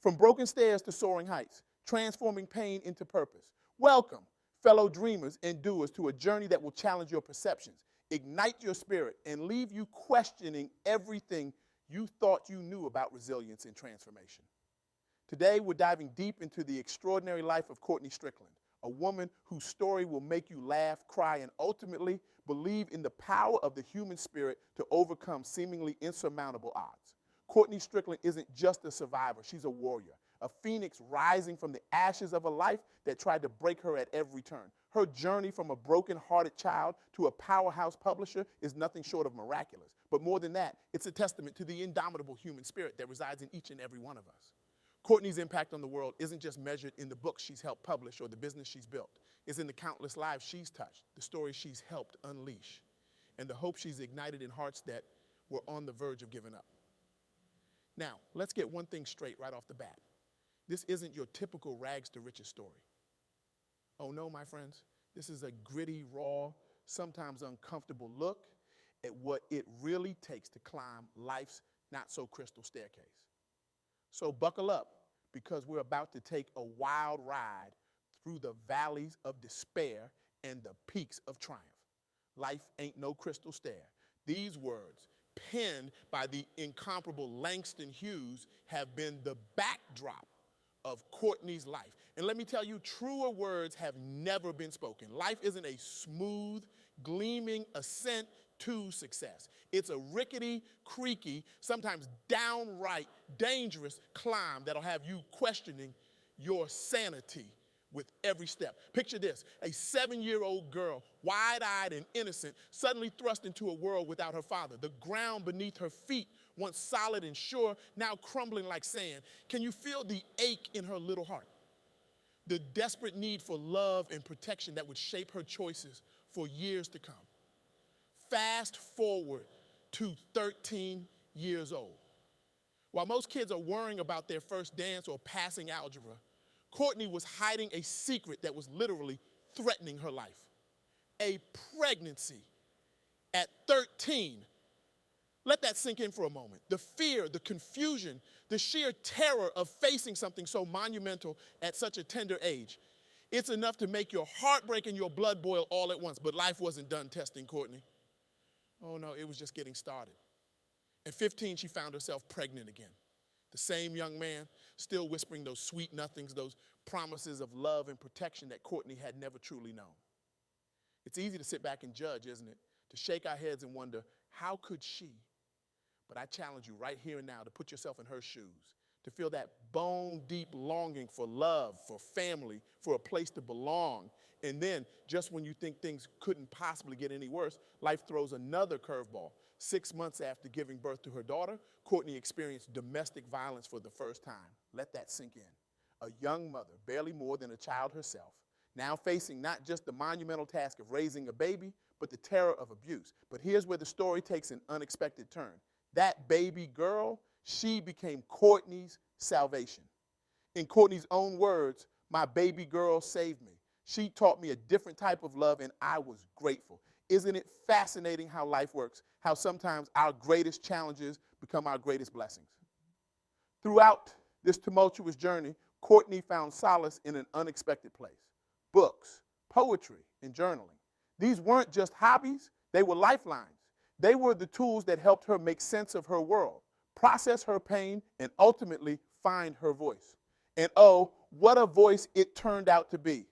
From broken stairs to soaring heights, transforming pain into purpose. Welcome, fellow dreamers and doers, to a journey that will challenge your perceptions, ignite your spirit, and leave you questioning everything you thought you knew about resilience and transformation. Today, we're diving deep into the extraordinary life of Courtney Strickland, a woman whose story will make you laugh, cry, and ultimately believe in the power of the human spirit to overcome seemingly insurmountable odds. Courtney Strickland isn't just a survivor, she's a warrior, a phoenix rising from the ashes of a life that tried to break her at every turn. Her journey from a broken-hearted child to a powerhouse publisher is nothing short of miraculous. But more than that, it's a testament to the indomitable human spirit that resides in each and every one of us. Courtney's impact on the world isn't just measured in the books she's helped publish or the business she's built. It's in the countless lives she's touched, the stories she's helped unleash, and the hope she's ignited in hearts that were on the verge of giving up. Now, let's get one thing straight right off the bat. This isn't your typical rags to riches story. Oh no, my friends, this is a gritty, raw, sometimes uncomfortable look at what it really takes to climb life's not-so-crystal staircase. So buckle up, because we're about to take a wild ride through the valleys of despair and the peaks of triumph. Life ain't no crystal stair. These words, penned by the incomparable Langston Hughes, have been the backdrop of Courtney's life. And let me tell you, truer words have never been spoken. Life isn't a smooth, gleaming ascent to success. It's a rickety, creaky, sometimes downright dangerous climb that'll have you questioning your sanity with every step. Picture this: a 7-year-old girl, wide-eyed and innocent, suddenly thrust into a world without her father. The ground beneath her feet, once solid and sure, now crumbling like sand. Can you feel the ache in her little heart? The desperate need for love and protection that would shape her choices for years to come. Fast forward to 13 years old. While most kids are worrying about their first dance or passing algebra, Courtney was hiding a secret that was literally threatening her life. A pregnancy at 13. Let that sink in for a moment. The fear, the confusion, the sheer terror of facing something so monumental at such a tender age. It's enough to make your heart break and your blood boil all at once. But life wasn't done testing Courtney. Oh no, it was just getting started. At 15, she found herself pregnant again. The same young man, still whispering those sweet nothings, those promises of love and protection that Courtney had never truly known. It's easy to sit back and judge, isn't it? To shake our heads and wonder, how could she? But I challenge you right here and now to put yourself in her shoes, to feel that bone-deep longing for love, for family, for a place to belong. And then, just when you think things couldn't possibly get any worse, life throws another curveball. 6 months after giving birth to her daughter, Courtney experienced domestic violence for the first time. Let that sink in. A young mother, barely more than a child herself, now facing not just the monumental task of raising a baby, but the terror of abuse. But here's where the story takes an unexpected turn. That baby girl, she became Courtney's salvation. In Courtney's own words, "My baby girl saved me. She taught me a different type of love, and I was grateful." Isn't it fascinating how life works, how sometimes our greatest challenges become our greatest blessings? Throughout this tumultuous journey, Courtney found solace in an unexpected place: books, poetry, and journaling. These weren't just hobbies, they were lifelines. They were the tools that helped her make sense of her world, process her pain, and ultimately find her voice. And oh, what a voice it turned out to be.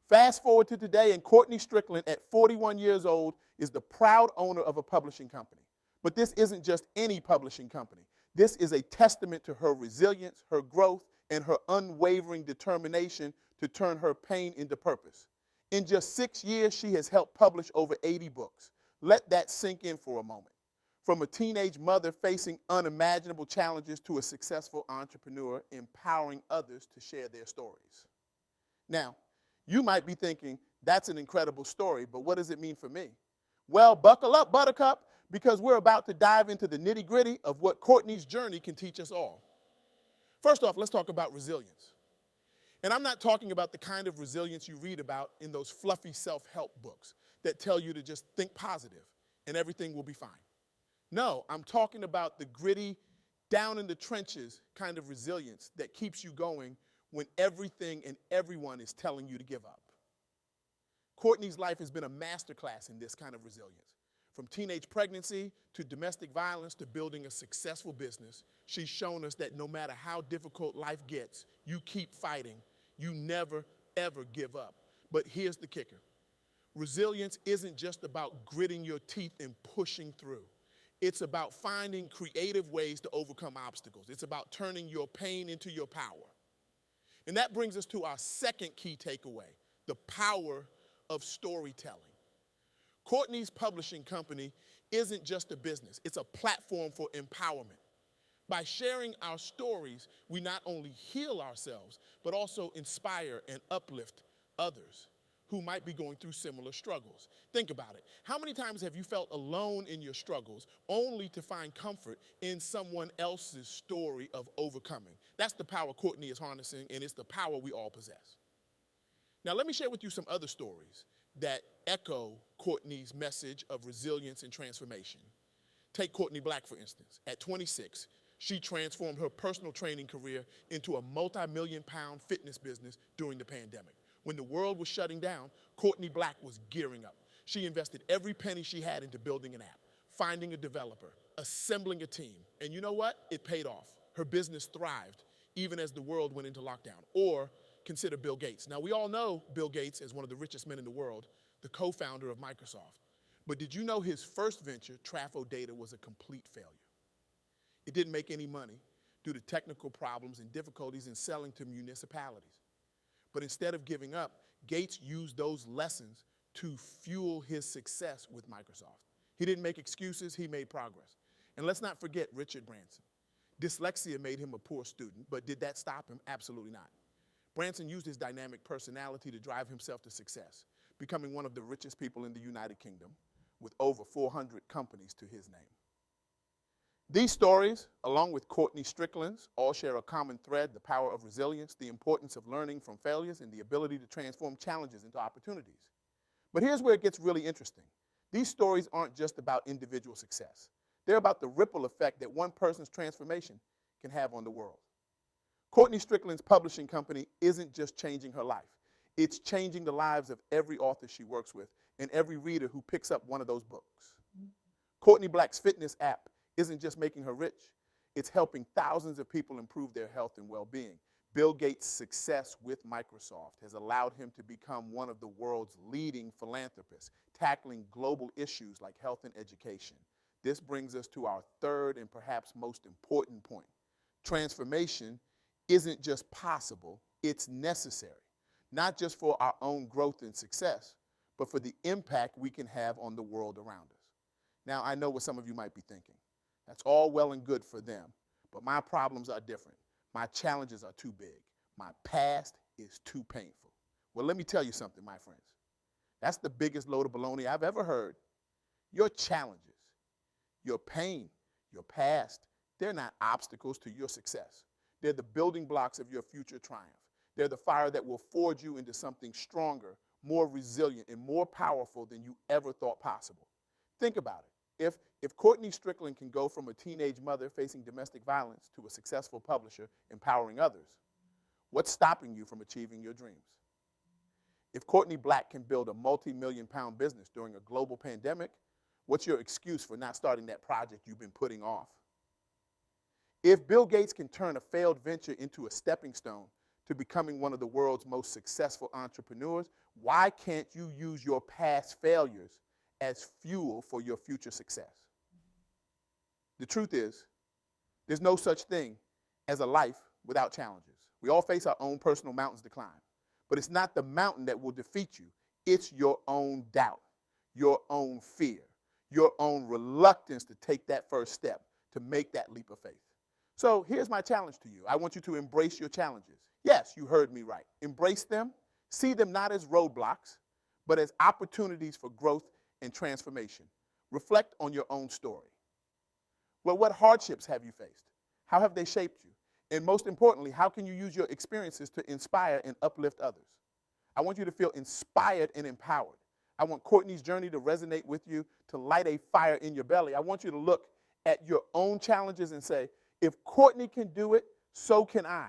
Fast forward to today, and Courtney Strickland, at 41 years old, is the proud owner of a publishing company. But this isn't just any publishing company. This is a testament to her resilience, her growth, and her unwavering determination to turn her pain into purpose. In just 6 years, she has helped publish over 80 books. Let that sink in for a moment. From a teenage mother facing unimaginable challenges to a successful entrepreneur empowering others to share their stories. Now, you might be thinking, that's an incredible story, but what does it mean for me? Well, buckle up, Buttercup, because we're about to dive into the nitty-gritty of what Courtney's journey can teach us all. First off, let's talk about resilience. And I'm not talking about the kind of resilience you read about in those fluffy self-help books that tell you to just think positive and everything will be fine. No, I'm talking about the gritty, down in the trenches kind of resilience that keeps you going when everything and everyone is telling you to give up. Courtney's life has been a masterclass in this kind of resilience. From teenage pregnancy to domestic violence to building a successful business, she's shown us that no matter how difficult life gets, you keep fighting. You never, ever give up. But here's the kicker. Resilience isn't just about gritting your teeth and pushing through. It's about finding creative ways to overcome obstacles. It's about turning your pain into your power. And that brings us to our second key takeaway, the power of storytelling. Courtney's publishing company isn't just a business, it's a platform for empowerment. By sharing our stories, we not only heal ourselves, but also inspire and uplift others who might be going through similar struggles. Think about it. How many times have you felt alone in your struggles only to find comfort in someone else's story of overcoming? That's the power Courtney is harnessing, and it's the power we all possess. Now, let me share with you some other stories that echo Courtney's message of resilience and transformation. Take Courtney Black, for instance. At 26, she transformed her personal training career into a multi-million-pound fitness business during the pandemic. When the world was shutting down, Courtney Black was gearing up. She invested every penny she had into building an app, finding a developer, assembling a team. And you know what? It paid off. Her business thrived, even as the world went into lockdown. Or consider Bill Gates. Now, we all know Bill Gates as one of the richest men in the world, the co-founder of Microsoft. But did you know his first venture, Trafo Data, was a complete failure? It didn't make any money due to technical problems and difficulties in selling to municipalities. But instead of giving up, Gates used those lessons to fuel his success with Microsoft. He didn't make excuses, he made progress. And let's not forget Richard Branson. Dyslexia made him a poor student, but did that stop him? Absolutely not. Branson used his dynamic personality to drive himself to success, becoming one of the richest people in the United Kingdom with over 400 companies to his name. These stories, along with Courtney Strickland's, all share a common thread: the power of resilience, the importance of learning from failures, and the ability to transform challenges into opportunities. But here's where it gets really interesting. These stories aren't just about individual success. They're about the ripple effect that one person's transformation can have on the world. Courtney Strickland's publishing company isn't just changing her life. It's changing the lives of every author she works with and every reader who picks up one of those books. Courtney Black's fitness app isn't just making her rich. It's helping thousands of people improve their health and well-being. Bill Gates' success with Microsoft has allowed him to become one of the world's leading philanthropists, tackling global issues like health and education. This brings us to our third and perhaps most important point. Transformation isn't just possible, it's necessary, not just for our own growth and success, but for the impact we can have on the world around us. Now, I know what some of you might be thinking. That's all well and good for them, but my problems are different. My challenges are too big. My past is too painful. Well, let me tell you something, my friends. That's the biggest load of baloney I've ever heard. Your challenges, your pain, your past, they're not obstacles to your success. They're the building blocks of your future triumph. They're the fire that will forge you into something stronger, more resilient, and more powerful than you ever thought possible. Think about it. If Courtney Strickland can go from a teenage mother facing domestic violence to a successful publisher empowering others, what's stopping you from achieving your dreams? If Courtney Black can build a multi-million-pound business during a global pandemic, what's your excuse for not starting that project you've been putting off? If Bill Gates can turn a failed venture into a stepping stone to becoming one of the world's most successful entrepreneurs, why can't you use your past failures as fuel for your future success? The truth is, there's no such thing as a life without challenges. We all face our own personal mountains to climb, but it's not the mountain that will defeat you. It's your own doubt, your own fear, your own reluctance to take that first step, to make that leap of faith. So here's my challenge to you. I want you to embrace your challenges. Yes, you heard me right. Embrace them. See them not as roadblocks, but as opportunities for growth and transformation. Reflect on your own story. Well, what hardships have you faced? How have they shaped you? And most importantly, how can you use your experiences to inspire and uplift others? I want you to feel inspired and empowered. I want Courtney's journey to resonate with you, to light a fire in your belly. I want you to look at your own challenges and say, If Courtney can do it, so can I.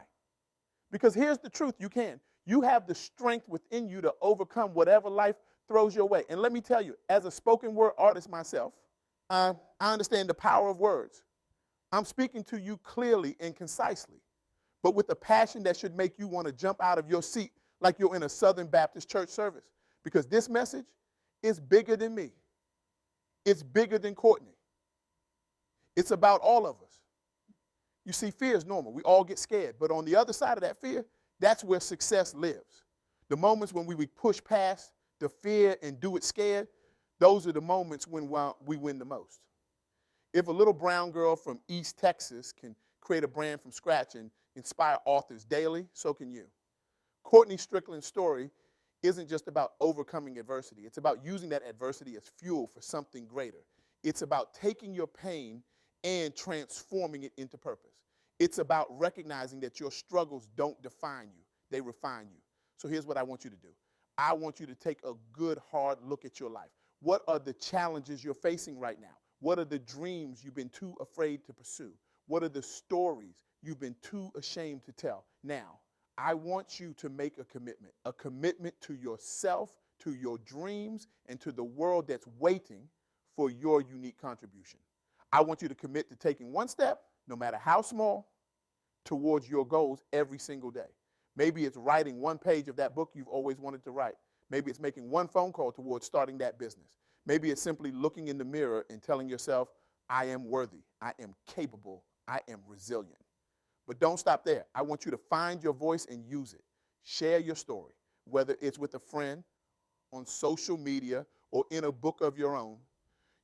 Because here's the truth, you can. You have the strength within you to overcome whatever life throws your way. And let me tell you, as a spoken word artist myself, I understand the power of words. I'm speaking to you clearly and concisely, but with a passion that should make you want to jump out of your seat like you're in a Southern Baptist church service. Because this message is bigger than me. It's bigger than Courtney. It's about all of us. You see, fear is normal. We all get scared. But on the other side of that fear, that's where success lives. The moments when we push past the fear and do it scared, those are the moments when we win the most. If a little brown girl from East Texas can create a brand from scratch and inspire authors daily, so can you. Courtney Strickland's story isn't just about overcoming adversity. It's about using that adversity as fuel for something greater. It's about taking your pain and transforming it into purpose. It's about recognizing that your struggles don't define you, they refine you. So here's what I want you to do. I want you to take a good, hard look at your life. What are the challenges you're facing right now? What are the dreams you've been too afraid to pursue? What are the stories you've been too ashamed to tell? Now, I want you to make a commitment to yourself, to your dreams, and to the world that's waiting for your unique contribution. I want you to commit to taking one step, no matter how small, towards your goals every single day. Maybe it's writing one page of that book you've always wanted to write. Maybe it's making one phone call towards starting that business. Maybe it's simply looking in the mirror and telling yourself, I am worthy, I am capable, I am resilient. But don't stop there. I want you to find your voice and use it. Share your story, whether it's with a friend, on social media, or in a book of your own.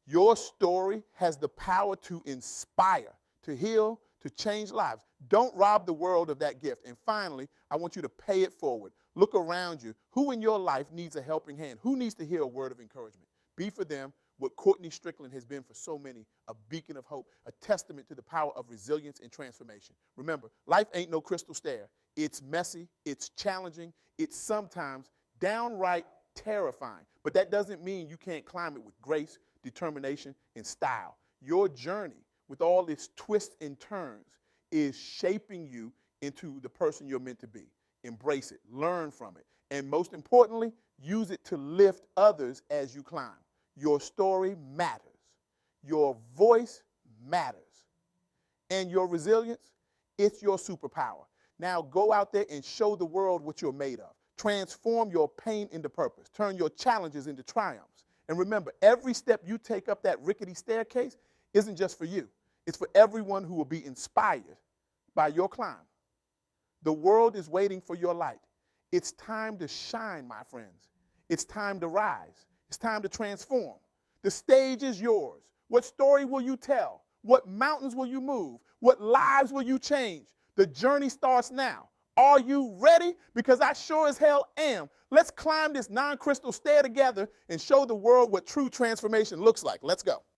Your story has the power to inspire, to heal, to change lives. Don't rob the world of that gift. And finally, I want you to pay it forward. Look around you. Who in your life needs a helping hand? Who needs to hear a word of encouragement? Be for them what Courtney Strickland has been for so many, a beacon of hope, a testament to the power of resilience and transformation. Remember, life ain't no crystal stair. It's messy, it's challenging, it's sometimes downright terrifying. But that doesn't mean you can't climb it with grace, determination, and style. Your journey, with all its twists and turns, is shaping you into the person you're meant to be. Embrace it, learn from it, and most importantly, use it to lift others as you climb. Your story matters. Your voice matters. And your resilience, it's your superpower. Now go out there and show the world what you're made of. Transform your pain into purpose. Turn your challenges into triumphs. And remember, every step you take up that rickety staircase isn't just for you. It's for everyone who will be inspired by your climb. The world is waiting for your light. It's time to shine, my friends. It's time to rise. It's time to transform. The stage is yours. What story will you tell? What mountains will you move? What lives will you change? The journey starts now. Are you ready? Because I sure as hell am. Let's climb this non-crystal stair together and show the world what true transformation looks like. Let's go.